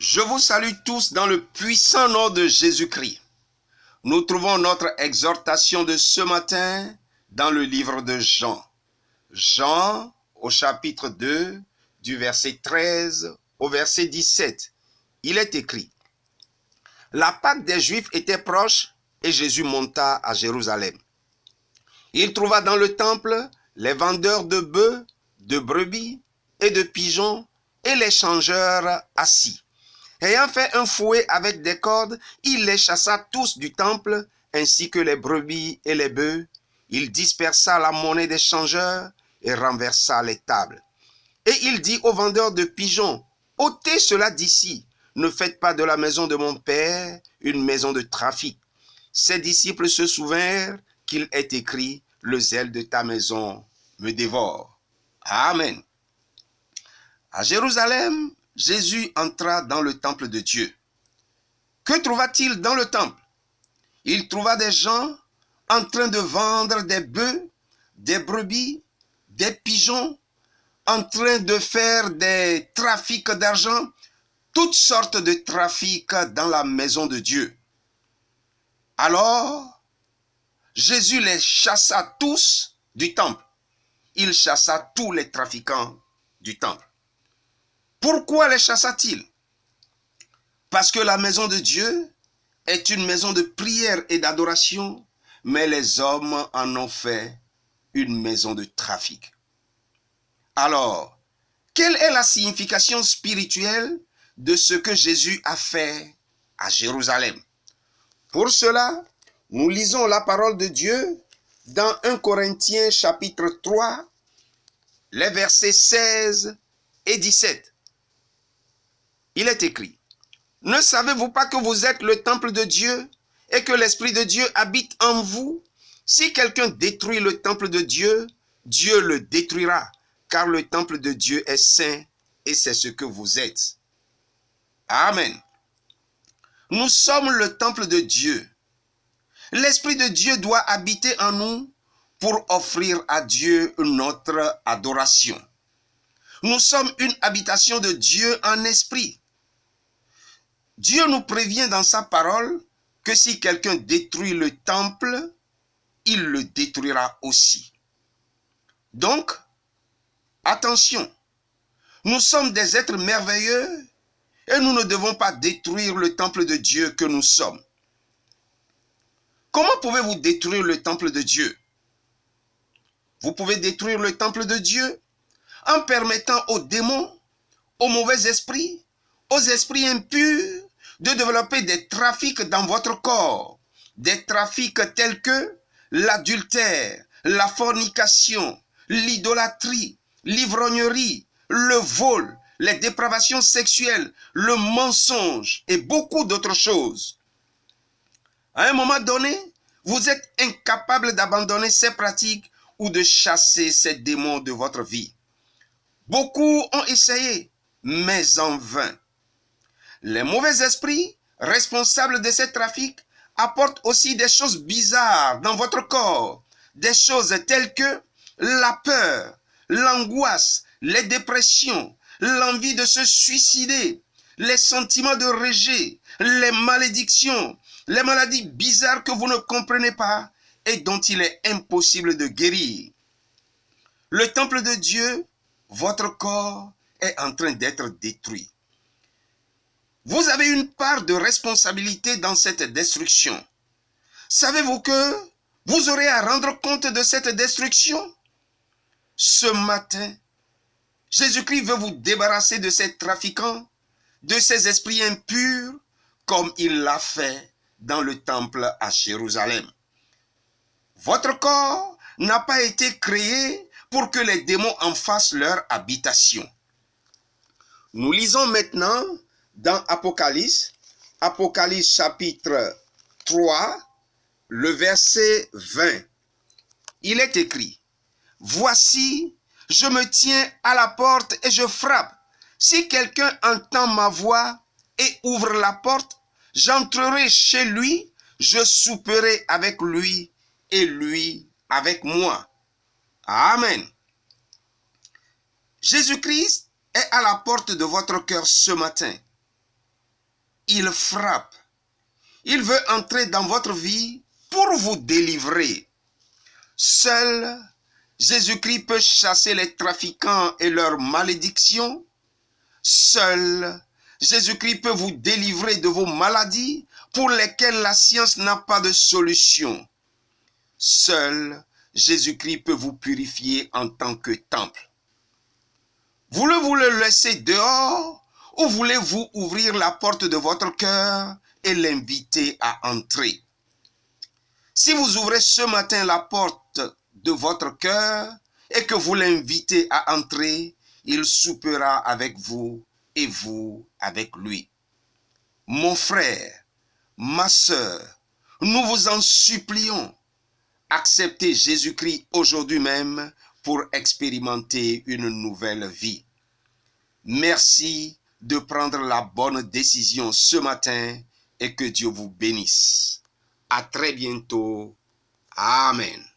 Je vous salue tous dans le puissant nom de Jésus-Christ. Nous trouvons notre exhortation de ce matin dans le livre de Jean. Jean au chapitre 2, du verset 13 au verset 17. Il est écrit: La Pâque des Juifs était proche et Jésus monta à Jérusalem. Il trouva dans le temple les vendeurs de bœufs, de brebis et de pigeons et les changeurs assis. Ayant fait un fouet avec des cordes, il les chassa tous du temple, ainsi que les brebis et les bœufs. Il dispersa la monnaie des changeurs et renversa les tables. Et il dit aux vendeurs de pigeons: ôtez cela d'ici, ne faites pas de la maison de mon Père une maison de trafic. Ses disciples se souvinrent qu'il est écrit: le zèle de ta maison me dévore. Amen. À Jérusalem, Jésus entra dans le temple de Dieu. Que trouva-t-il dans le temple? Il trouva des gens en train de vendre des bœufs, des brebis, des pigeons, en train de faire des trafics d'argent, toutes sortes de trafics dans la maison de Dieu. Alors, Jésus les chassa tous du temple. Il chassa tous les trafiquants du temple. Pourquoi les chassa-t-il? Parce que la maison de Dieu est une maison de prière et d'adoration, mais les hommes en ont fait une maison de trafic. Alors, quelle est la signification spirituelle de ce que Jésus a fait à Jérusalem? Pour cela, nous lisons la parole de Dieu dans 1 Corinthiens chapitre 3, les versets 16 et 17. Il est écrit: Ne savez-vous pas que vous êtes le temple de Dieu et que l'Esprit de Dieu habite en vous? Si quelqu'un détruit le temple de Dieu, Dieu le détruira, car le temple de Dieu est saint et c'est ce que vous êtes. Amen. Nous sommes le temple de Dieu. L'Esprit de Dieu doit habiter en nous pour offrir à Dieu notre adoration. Nous sommes une habitation de Dieu en esprit. Dieu nous prévient dans sa parole que si quelqu'un détruit le temple, il le détruira aussi. Donc, attention, nous sommes des êtres merveilleux et nous ne devons pas détruire le temple de Dieu que nous sommes. Comment pouvez-vous détruire le temple de Dieu? Vous pouvez détruire le temple de Dieu en permettant aux démons, aux mauvais esprits, aux esprits impurs de développer des trafics dans votre corps. Des trafics tels que l'adultère, la fornication, l'idolâtrie, l'ivrognerie, le vol, les dépravations sexuelles, le mensonge et beaucoup d'autres choses. À un moment donné, vous êtes incapable d'abandonner ces pratiques ou de chasser ces démons de votre vie. Beaucoup ont essayé, mais en vain. Les mauvais esprits responsables de ces trafics apportent aussi des choses bizarres dans votre corps, des choses telles que la peur, l'angoisse, les dépressions, l'envie de se suicider, les sentiments de rejet, les malédictions, les maladies bizarres que vous ne comprenez pas et dont il est impossible de guérir. Le temple de Dieu, votre corps, est en train d'être détruit. Vous avez une part de responsabilité dans cette destruction. Savez-vous que vous aurez à rendre compte de cette destruction? Ce matin, Jésus-Christ veut vous débarrasser de ces trafiquants, de ces esprits impurs, comme il l'a fait dans le temple à Jérusalem. Votre corps n'a pas été créé pour que les démons en fassent leur habitation. Nous lisons maintenant dans Apocalypse chapitre 3, le verset 20. Il est écrit: Voici, je me tiens à la porte et je frappe. Si quelqu'un entend ma voix et ouvre la porte, j'entrerai chez lui, je souperai avec lui et lui avec moi. Amen. Jésus-Christ est à la porte de votre cœur ce matin. il frappe. Il veut entrer dans votre vie pour vous délivrer. Seul Jésus-Christ peut chasser les trafiquants et leurs malédictions. Seul Jésus-Christ peut vous délivrer de vos maladies pour lesquelles la science n'a pas de solution. Seul Jésus-Christ peut vous purifier en tant que temple. Voulez-vous le laisser dehors ou voulez-vous ouvrir la porte de votre cœur et l'inviter à entrer? Si vous ouvrez ce matin la porte de votre cœur et que vous l'invitez à entrer, il soupera avec vous et vous avec lui. Mon frère, ma sœur, nous vous en supplions, acceptez Jésus-Christ aujourd'hui même pour expérimenter une nouvelle vie. Merci de prendre la bonne décision ce matin et que Dieu vous bénisse. À très bientôt. Amen.